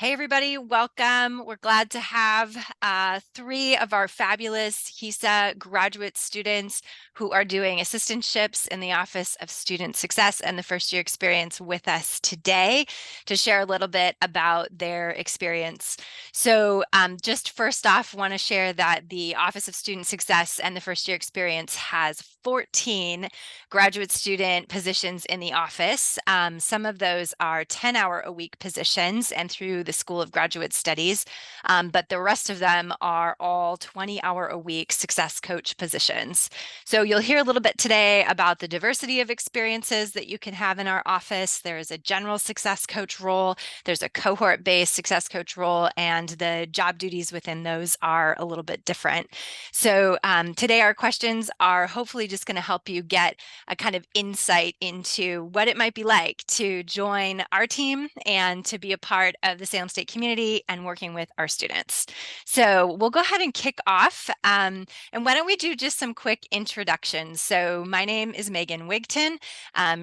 Hey, everybody, welcome. We're glad to have three of our fabulous HESA graduate students who are doing assistantships in the Office of Student Success and the first year experience with us today to share a little bit about their experience. So just first off, want to share that the Office of Student Success and the first year experience has 14 graduate student positions in the office. Some of those are 10-hour-a-week positions and through the School of Graduate Studies, but the rest of them are all 20-hour-a-week success coach positions. So you'll hear a little bit today about the diversity of experiences that you can have in our office. There is a general success coach role, there's a cohort-based success coach role, and the job duties within those are a little bit different. So today our questions are hopefully just going to help you get a kind of insight into what it might be like to join our team and to be a part of the Salem State community and working with our students. So we'll go ahead and kick off. And why don't we do just some quick introductions? So my name is Megan Wigton.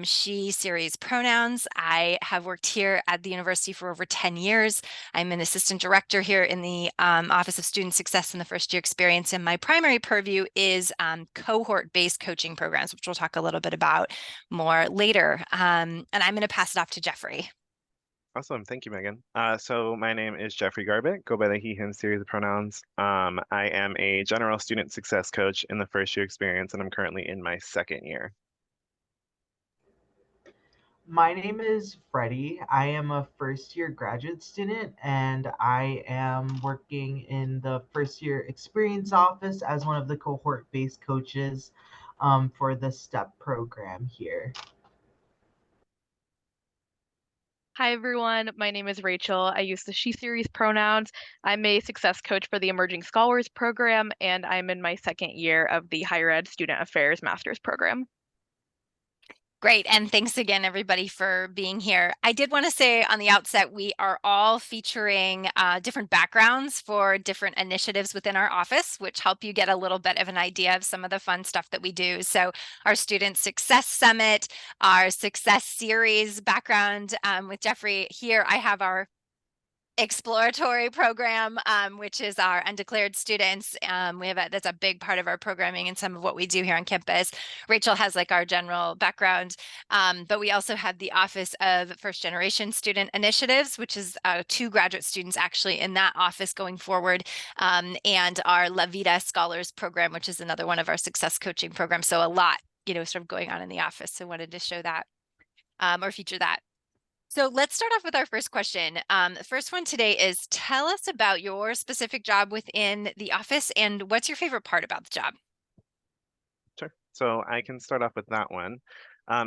She, series pronouns. I have worked here at the university for over 10 years. I'm an assistant director here in the Office of Student Success in the first year experience. And my primary purview is cohort-based coaching programs, which we'll talk a little bit about more later. And I'm going to pass it off to Jeffrey. Awesome. Thank you, Megan. So my name is Jeffrey Garbutt, go by the he, him series of pronouns. I am a general student success coach in the first year experience, and I'm currently in my second year. My name is Freddie. I am a first year graduate student and I am working in the first year experience office as one of the cohort based coaches for the STEP program here. Hi everyone, my name is Rachel. I use the she series pronouns. I'm a success coach for the Emerging Scholars program, and I'm in my second year of the Higher Ed Student Affairs Master's program. Great. And thanks again, everybody, for being here. I did want to say on the outset, we are all featuring different backgrounds for different initiatives within our office, which help you get a little bit of an idea of some of the fun stuff that we do. So our Student Success Summit, our Success Series background with Jeffrey. Here I have our exploratory program, which is our undeclared students. That's a big part of our programming and some of what we do here on campus. Rachel has like our general background, but we also have the Office of First Generation Student Initiatives, which is 2 graduate students actually in that office going forward, and our La Vida Scholars program, which is another one of our success coaching programs. So a lot, sort of going on in the office. So wanted to show that or feature that. So let's start off with our first question. The first one today is, tell us about your specific job within the office and what's your favorite part about the job? Sure. So I can start off with that one.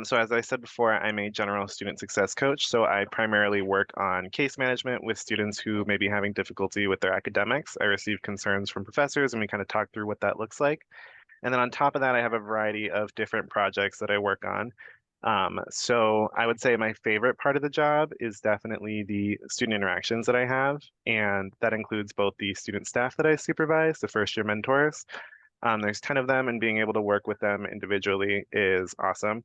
So as I said before, I'm a general student success coach. So I primarily work on case management with students who may be having difficulty with their academics. I receive concerns from professors and we kind of talk through what that looks like. And then on top of that, I have a variety of different projects that I work on. So I would say my favorite part of the job is definitely the student interactions that I have, and that includes both the student staff that I supervise, the first year mentors. There's 10 of them, and being able to work with them individually is awesome.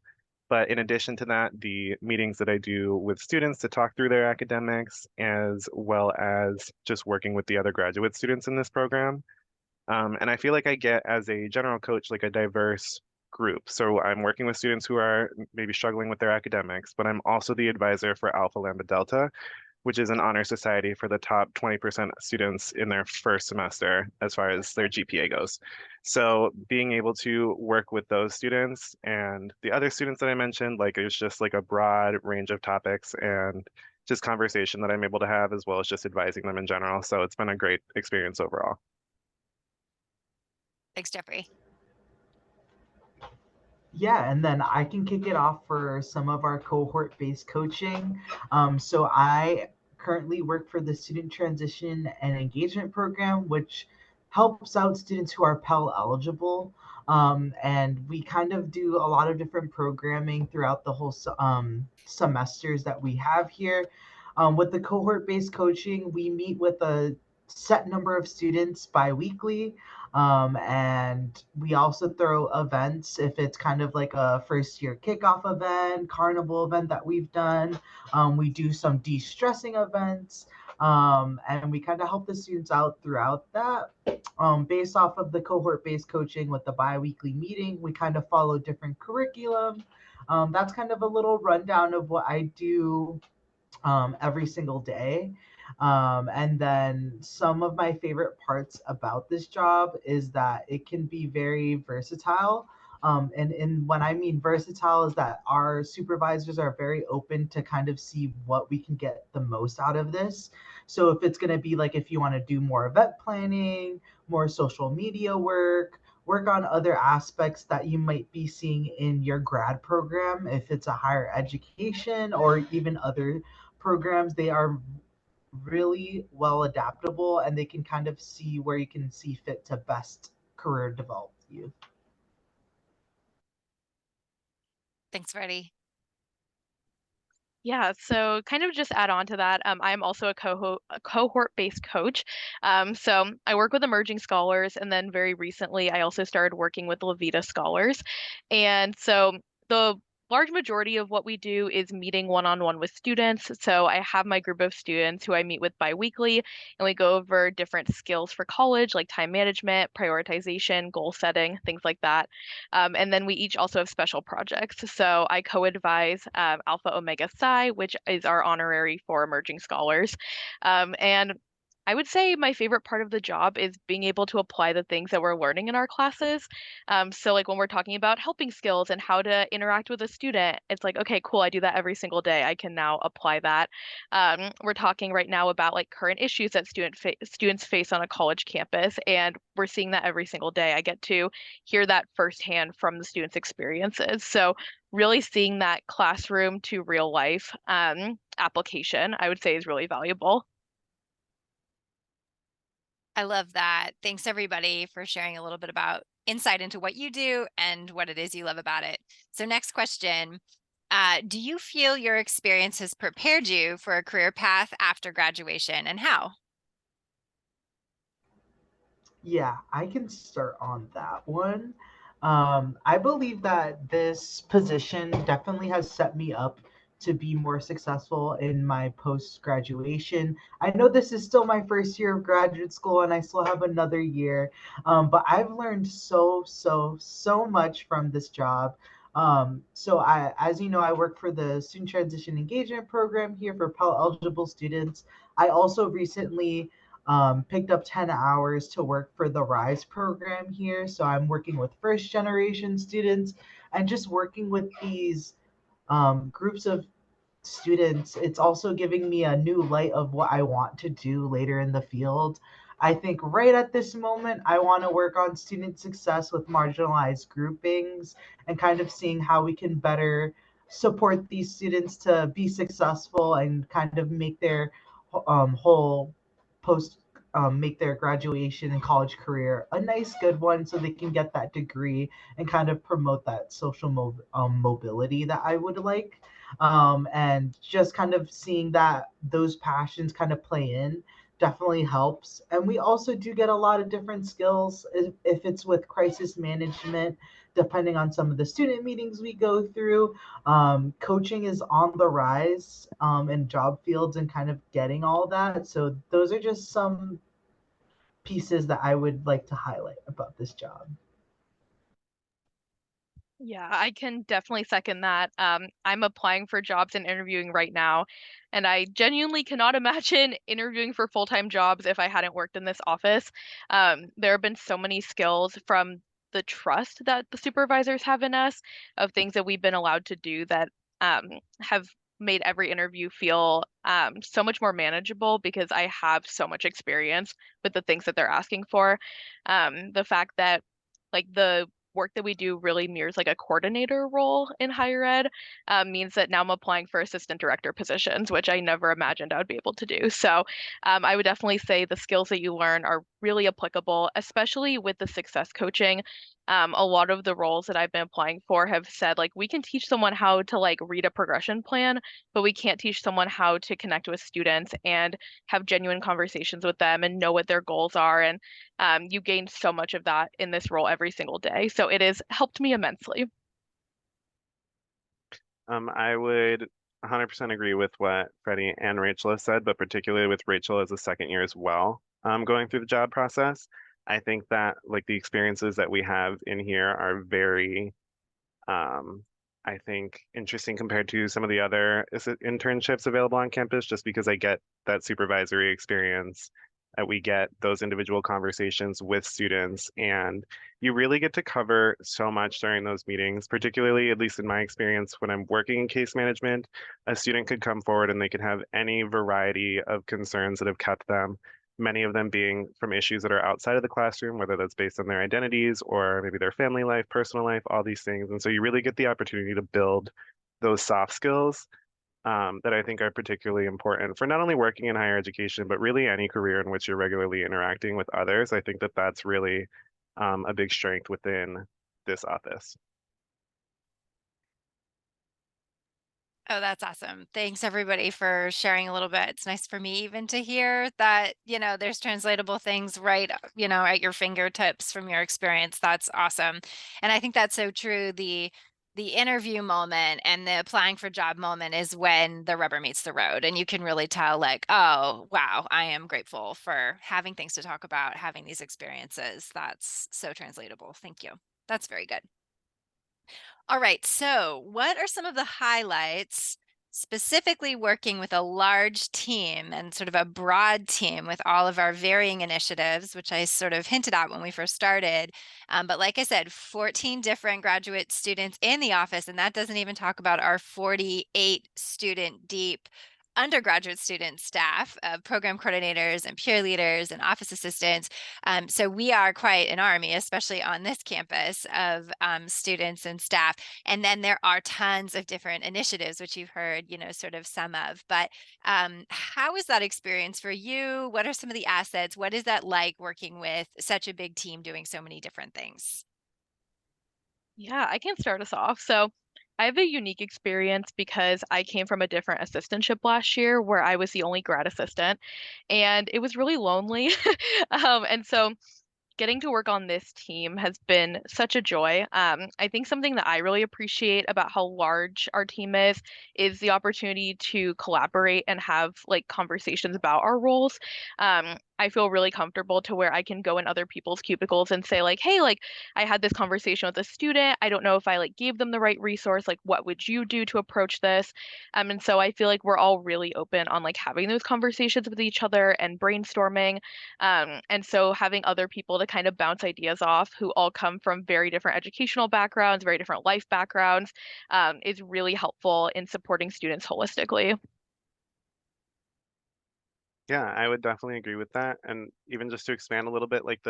But in addition to that, the meetings that I do with students to talk through their academics, as well as just working with the other graduate students in this program. And I feel like I get, as a general coach, like a diverse group. So I'm working with students who are maybe struggling with their academics, but I'm also the advisor for Alpha Lambda Delta, which is an honor society for the top 20% students in their first semester as far as their GPA goes. So being able to work with those students and the other students that I mentioned, like it's just like a broad range of topics and just conversation that I'm able to have, as well as just advising them in general. So it's been a great experience overall. Thanks, Jeffrey. Yeah, and then I can kick it off for some of our cohort based coaching. So I currently work for the Student Transition and Engagement Program, which helps out students who are Pell eligible. And we kind of do a lot of different programming throughout the whole semesters that we have here. With the cohort based coaching, we meet with a set number of students bi-weekly, and we also throw events if it's kind of like a first year kickoff event, carnival event that we've done. We do some de-stressing events. And we kind of help the students out throughout that. Based off of the cohort-based coaching with the bi-weekly meeting, we kind of follow different curriculum. That's kind of a little rundown of what I do every single day. And then some of my favorite parts about this job is that it can be very versatile. And when I mean versatile is that our supervisors are very open to kind of see what we can get the most out of this. So if it's going to be like if you want to do more event planning, more social media work on other aspects that you might be seeing in your grad program, if it's a higher education or even other programs, they are really well adaptable and they can kind of see where you can see fit to best career develop you. Thanks, Freddie. Yeah, so kind of just add on to that, I'm also a cohort-based coach. So I work with emerging scholars, and then very recently I also started working with Levita scholars. And so the large majority of what we do is meeting one-on-one with students. So I have my group of students who I meet with biweekly, and we go over different skills for college, like time management, prioritization, goal setting, things like that. And then we each also have special projects. So I co-advise Alpha Omega Psi, which is our honorary for emerging scholars. And I would say my favorite part of the job is being able to apply the things that we're learning in our classes. So like when we're talking about helping skills and how to interact with a student, it's like, okay, cool, I do that every single day. I can now apply that. We're talking right now about like current issues that students face on a college campus, and we're seeing that every single day. I get to hear that firsthand from the students' experiences. So really seeing that classroom to real life application, I would say, is really valuable. I love that. Thanks everybody for sharing a little bit about insight into what you do and what it is you love about it. So next question, do you feel your experience has prepared you for a career path after graduation, and how? Yeah, I can start on that one. I believe that this position definitely has set me up to be more successful in my post graduation. I know this is still my first year of graduate school and I still have another year, but I've learned so much from this job. As you know, I work for the Student Transition Engagement Program here for Pell eligible students. I also recently picked up 10 hours to work for the RISE program here. So I'm working with first generation students and just working with these groups of students. It's also giving me a new light of what I want to do later in the field. I think right at this moment, I want to work on student success with marginalized groupings and kind of seeing how we can better support these students to be successful and kind of make their whole post make their graduation and college career a nice good one so they can get that degree and kind of promote that social mobility that I would like, and just kind of seeing that those passions kind of play in definitely helps. And we also do get a lot of different skills if it's with crisis management, depending on some of the student meetings we go through. Coaching is on the rise in job fields and kind of getting all that. So those are just some pieces that I would like to highlight about this job. Yeah, I can definitely second that. I'm applying for jobs and interviewing right now, and I genuinely cannot imagine interviewing for full-time jobs if I hadn't worked in this office. There have been so many skills from the trust that the supervisors have in us, of things that we've been allowed to do that have made every interview feel so much more manageable because I have so much experience with the things that they're asking for. The fact that like the work that we do really mirrors like a coordinator role in higher ed, means that now I'm applying for assistant director positions, which I never imagined I would be able to do. So I would definitely say the skills that you learn are really applicable, especially with the success coaching. A lot of the roles that I've been applying for have said like we can teach someone how to like read a progression plan, but we can't teach someone how to connect with students and have genuine conversations with them and know what their goals are. And you gain so much of that in this role every single day. So it has helped me immensely. I would 100% agree with what Freddie and Rachel have said, but particularly with Rachel as a second year as well, going through the job process. I think that like the experiences that we have in here are very um, I think interesting compared to some of the other internships available on campus, just because I get that supervisory experience. We get those individual conversations with students, and you really get to cover so much during those meetings, particularly, at least in my experience, when I'm working in case management, a student could come forward and they could have any variety of concerns that have kept them, many of them being from issues that are outside of the classroom, whether that's based on their identities or maybe their family life, personal life, all these things. And so you really get the opportunity to build those soft skills that I think are particularly important for not only working in higher education, but really any career in which you're regularly interacting with others. I think that that's really a big strength within this office. Oh, that's awesome. Thanks everybody for sharing a little bit. It's nice for me even to hear that, there's translatable things right, at your fingertips from your experience. That's awesome. And I think that's so true. The interview moment and the applying for job moment is when the rubber meets the road and you can really tell like, oh, wow, I am grateful for having things to talk about, having these experiences. That's so translatable. Thank you. That's very good. All right, so what are some of the highlights specifically working with a large team and sort of a broad team with all of our varying initiatives, which I sort of hinted at when we first started. But like I said, 14 different graduate students in the office, and that doesn't even talk about our 48 student deep undergraduate student staff of program coordinators and peer leaders and office assistants. So we are quite an army, especially on this campus of students and staff. And then there are tons of different initiatives, which you've heard, sort of some of. But how is that experience for you? What are some of the assets? What is that like working with such a big team doing so many different things? Yeah, I can start us off. So I have a unique experience because I came from a different assistantship last year where I was the only grad assistant, and it was really lonely. And so getting to work on this team has been such a joy. I think something that I really appreciate about how large our team is the opportunity to collaborate and have like conversations about our roles. I feel really comfortable to where I can go in other people's cubicles and say like, hey, like I had this conversation with a student. I don't know if I like gave them the right resource. Like, what would you do to approach this? And so I feel like we're all really open on like having those conversations with each other and brainstorming. And so having other people to kind of bounce ideas off who all come from very different educational backgrounds, very different life backgrounds, is really helpful in supporting students holistically. Yeah, I would definitely agree with that. And even just to expand a little bit, like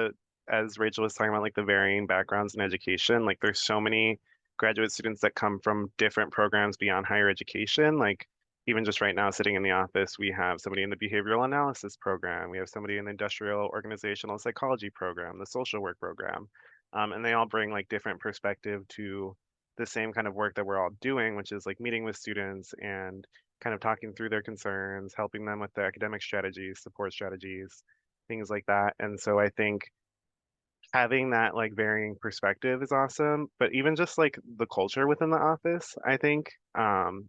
as Rachel was talking about, like the varying backgrounds in education, like there's so many graduate students that come from different programs beyond higher education. Like even just right now, sitting in the office, we have somebody in the behavioral analysis program, we have somebody in the industrial organizational psychology program, the social work program, and they all bring like different perspective to the same kind of work that we're all doing, which is like meeting with students and kind of talking through their concerns, helping them with their academic strategies, support strategies, things like that. And so I think having that like varying perspective is awesome. But even just like the culture within the office, I think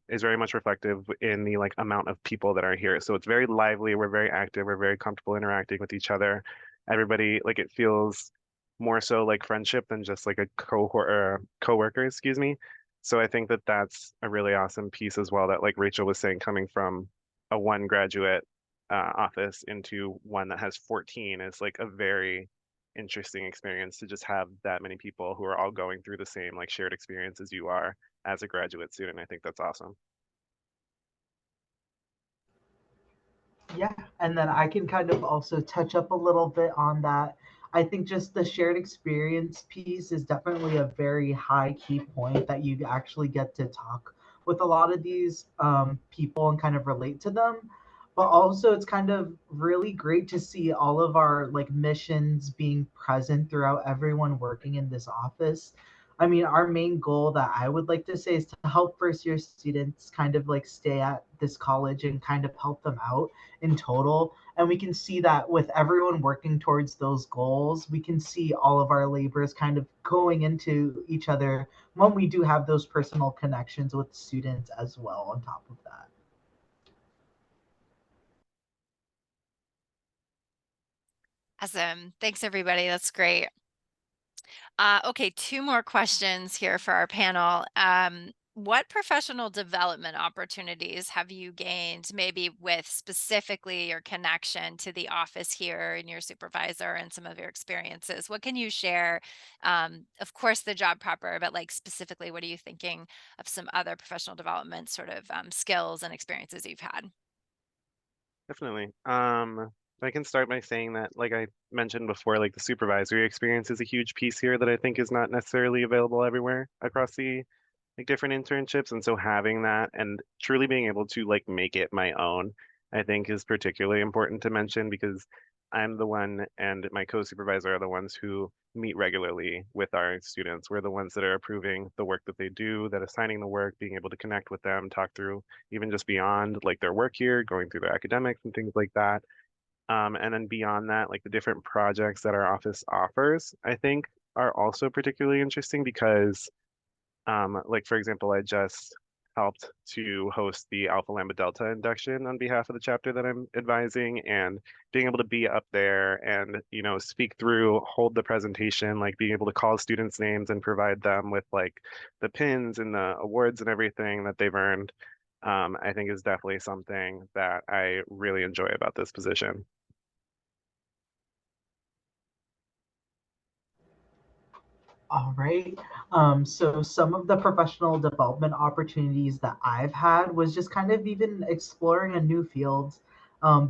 is very much reflective in the like amount of people that are here. So it's very lively, we're very active, we're very comfortable interacting with each other. Everybody like it feels more so like friendship than just like a cohort or coworker, excuse me. So I think that that's a really awesome piece as well that like Rachel was saying, coming from a one graduate office into one that has 14 is like a very interesting experience to just have that many people who are all going through the same like shared experience as you are as a graduate student. I think that's awesome. Yeah, and then I can kind of also touch up a little bit on that. I think just the shared experience piece is definitely a very high key point that you actually get to talk with a lot of these people and kind of relate to them. But also, it's kind of really great to see all of our like missions being present throughout everyone working in this office. I mean, our main goal that I would like to say is to help first year students kind of like stay at this college and kind of help them out in total. And we can see that with everyone working towards those goals, we can see all of our labors kind of going into each other when we do have those personal connections with students as well on top of that. Awesome. Thanks, everybody. That's great. Okay, two more questions here for our panel. What professional development opportunities have you gained, maybe with specifically your connection to the office here and your supervisor and some of your experiences? What can you share? Of course, the job proper, but like specifically, what are you thinking of some other professional development sort of skills and experiences you've had? Definitely. I can start by saying that, like I mentioned before, like the supervisory experience is a huge piece here that I think is not necessarily available everywhere across the like different internships. And so having that and truly being able to like make it my own, I think is particularly important to mention because I'm the one and my co-supervisor are the ones who meet regularly with our students. We're the ones that are approving the work that they do, that assigning the work, being able to connect with them, talk through even just beyond like their work here, going through their academics and things like that. And then beyond that, like the different projects that our office offers, I think are also particularly interesting because like for example, I just helped to host the Alpha Lambda Delta induction on behalf of the chapter that I'm advising, and being able to be up there and speak through, hold the presentation, like being able to call students' names and provide them with like the pins and the awards and everything that they've earned, I think is definitely something that I really enjoy about this position. All right. So some of the professional development opportunities that I've had was just kind of even exploring a new field.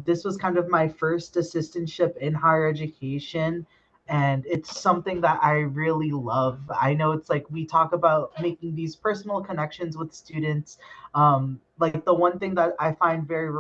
This was kind of my first assistantship in higher education, and it's something that I really love. I know it's like we talk about making these personal connections with students. Like the one thing that I find very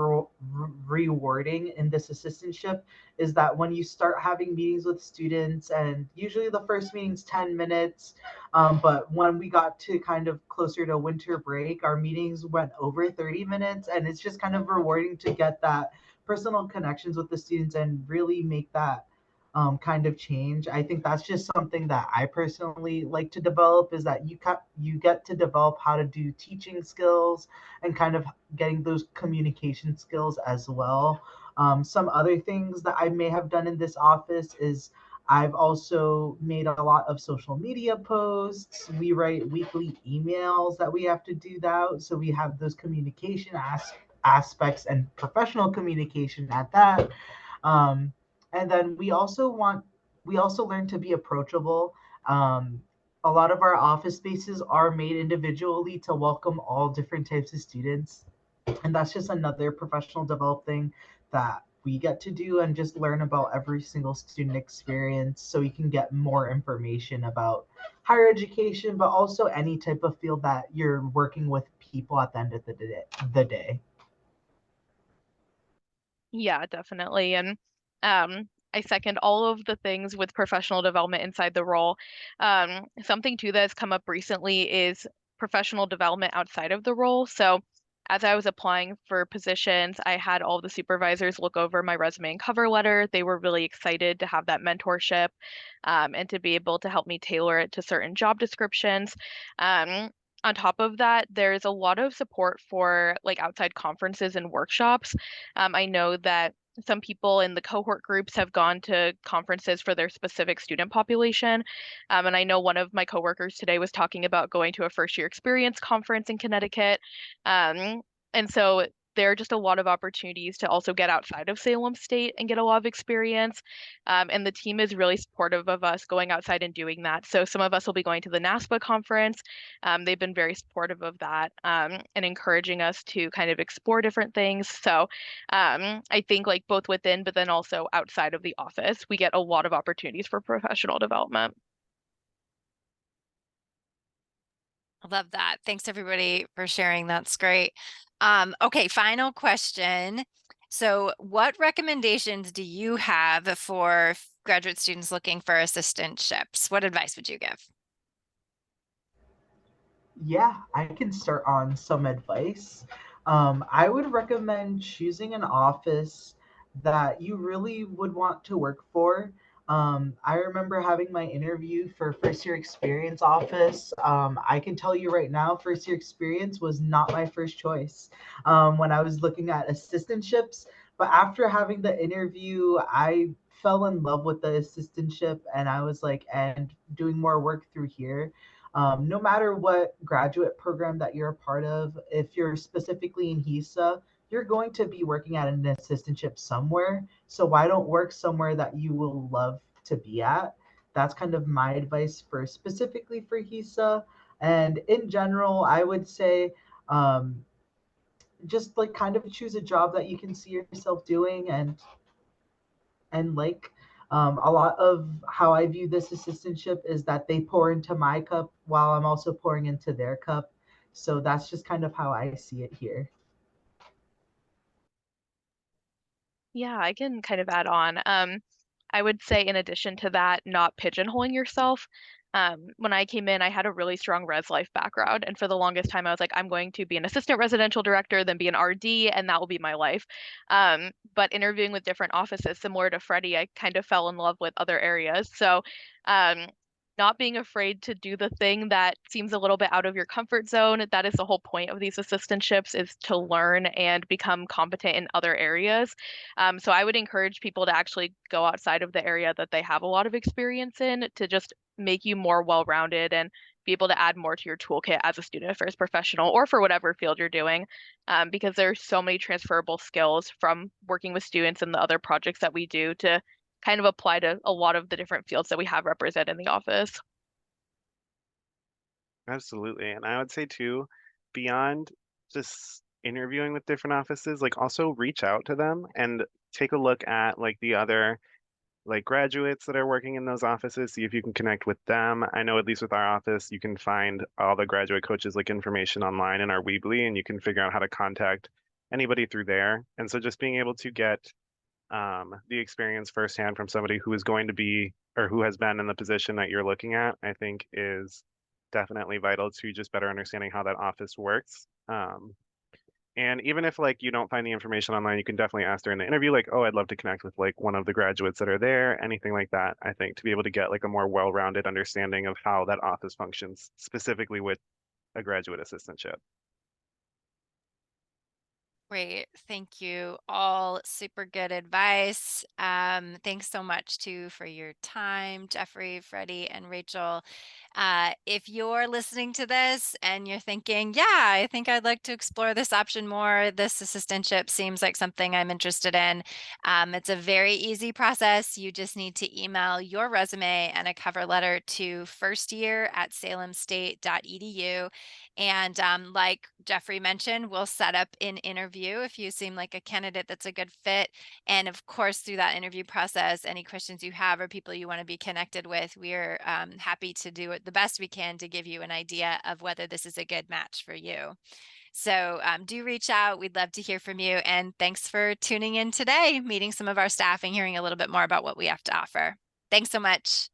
rewarding in this assistantship is that when you start having meetings with students, and usually the first meeting's 10 minutes, but when we got to kind of closer to winter break, our meetings went over 30 minutes, and it's just kind of rewarding to get that personal connections with the students and really make that kind of change. I think that's just something that I personally like to develop, is that you get to develop how to do teaching skills and kind of getting those communication skills as well. Some other things that I may have done in this office is I've also made a lot of social media posts. We write weekly emails that we have to do that. So we have those communication aspects and professional communication at that. Um, and then we also learn to be approachable. A lot of our office spaces are made individually to welcome all different types of students, and that's just another professional developing that we get to do and just learn about every single student experience, so you can get more information about higher education, but also any type of field that you're working with people at the end of the day. Yeah, definitely. And I second all of the things with professional development inside the role. Something too that's come up recently is professional development outside of the role. So as I was applying for positions, I had all the supervisors look over my resume and cover letter. They were really excited to have that mentorship, and to be able to help me tailor it to certain job descriptions. On top of that, there's a lot of support for like outside conferences and workshops. I know that some people in the cohort groups have gone to conferences for their specific student population. And I know one of my coworkers today was talking about going to a first year experience conference in Connecticut. And so there are just a lot of opportunities to also get outside of Salem State and get a lot of experience. And the team is really supportive of us going outside and doing that. So some of us will be going to the NASPA conference. They've been very supportive of that, and encouraging us to kind of explore different things. So I think like both within, but then also outside of the office, we get a lot of opportunities for professional development. I love that. Thanks everybody for sharing. That's great. Okay, final question. So what recommendations do you have for graduate students looking for assistantships? What advice would you give? Yeah, I can start on some advice. I would recommend choosing an office that you really would want to work for. I remember having my interview for first year experience office. I can tell you right now, first year experience was not my first choice when I was looking at assistantships. But after having the interview, I fell in love with the assistantship, and I was like, and doing more work through here. No matter what graduate program that you're a part of, if you're specifically in HESA, you're going to be working at an assistantship somewhere. So why don't work somewhere that you will love to be at? That's kind of my advice for specifically for HESA. And in general, I would say um, just like kind of choose a job that you can see yourself doing and like a lot of how I view this assistantship is that they pour into my cup while I'm also pouring into their cup. So that's just kind of how I see it here. Yeah, I can kind of add on. I would say in addition to that, not pigeonholing yourself. When I came in, I had a really strong res life background, and for the longest time, I was like, I'm going to be an assistant residential director, then be an RD, and that will be my life. But interviewing with different offices, similar to Freddie, I kind of fell in love with other areas. So, um, not being afraid to do the thing that seems a little bit out of your comfort zone. That is the whole point of these assistantships, is to learn and become competent in other areas. So I would encourage people to actually go outside of the area that they have a lot of experience in to just make you more well-rounded and be able to add more to your toolkit as a student affairs professional or for whatever field you're doing, because there's so many transferable skills from working with students and the other projects that we do to kind of apply to a lot of the different fields that we have represented in the office. Absolutely. And I would say too, beyond just interviewing with different offices, like also reach out to them and take a look at like the other like graduates that are working in those offices, see if you can connect with them. I know at least with our office, you can find all the graduate coaches like information online in our Weebly, and you can figure out how to contact anybody through there. And so just being able to get the experience firsthand from somebody who is going to be or who has been in the position that you're looking at, I think is definitely vital to just better understanding how that office works. And even if like you don't find the information online, you can definitely ask during the interview, like, oh, I'd love to connect with like one of the graduates that are there, anything like that. I think to be able to get like a more well-rounded understanding of how that office functions, specifically with a graduate assistantship. Great. Thank you. All super good advice. Thanks so much too for your time, Jeffrey, Freddie, and Rachel. If you're listening to this and you're thinking, yeah, I think I'd like to explore this option more, this assistantship seems like something I'm interested in. It's a very easy process. You just need to email your resume and a cover letter to firstyear@salemstate.edu. And like Jeffrey mentioned, we'll set up an interview if you seem like a candidate that's a good fit. And of course, through that interview process, any questions you have or people you want to be connected with, we're happy to do it the best we can to give you an idea of whether this is a good match for you. So do reach out. We'd love to hear from you. And thanks for tuning in today, meeting some of our staff and hearing a little bit more about what we have to offer. Thanks so much.